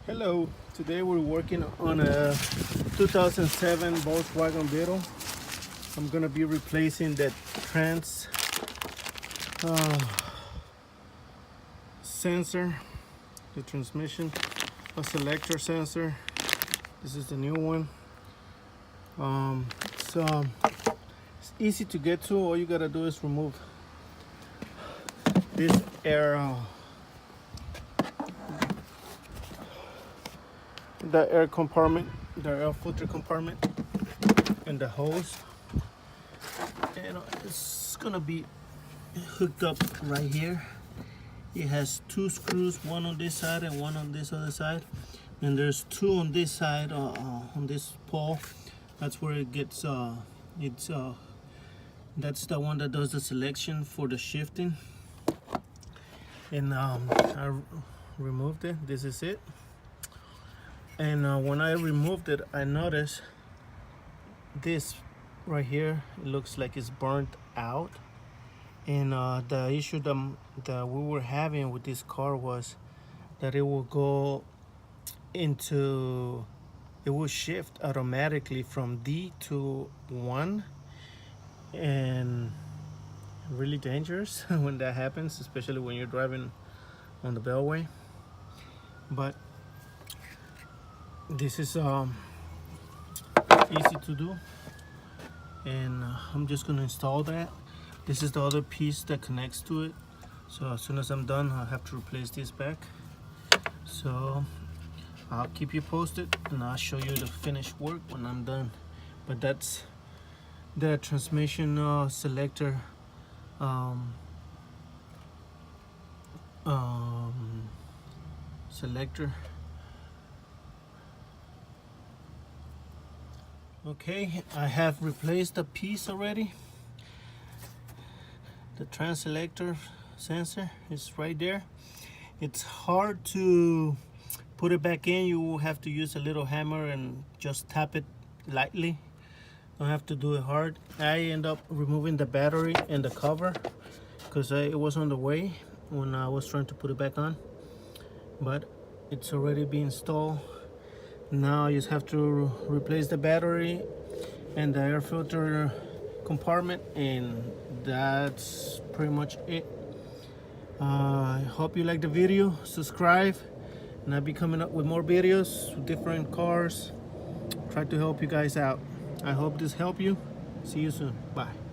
Hello, today we're working on a 2007 Volkswagen Beetle. I'm gonna be replacing that trans sensor, the transmission, a selector sensor. This is the new one. It's easy to get to. All you gotta do is remove this the air compartment, the air filter compartment, and the hose. And it's gonna be hooked up right here. It has two screws, one on this side and one on this other side. And there's two on this side, on this pole. That's where it gets. That's the one that does the selection for the shifting. And I removed it. This is it. And when I removed it, I noticed this right here. It looks like it's burnt out. And the issue that we were having with this car was that it will go into, it will shift automatically from D to 1, and really dangerous when that happens, especially when you're driving on the beltway. But this is easy to do, and I'm just gonna install that. This is the other piece that connects to it, so as soon as I'm done I'll have to replace this back. So I'll keep you posted and I'll show you the finished work when I'm done. But that's the transmission selector selector. Okay, I have replaced the piece already. The trans selector sensor is right there. It's hard to put it back in. You will have to use a little hammer and just tap it lightly. Don't have to do it hard. I end up removing the battery and the cover because it was on the way when I was trying to put it back on. But it's already been installed. Now you just have to replace the battery and the air filter compartment, and that's pretty much it. I hope you like the video. Subscribe, and I'll be coming up with more videos with different cars. Try to help you guys out. I hope this helped you. See you soon. Bye.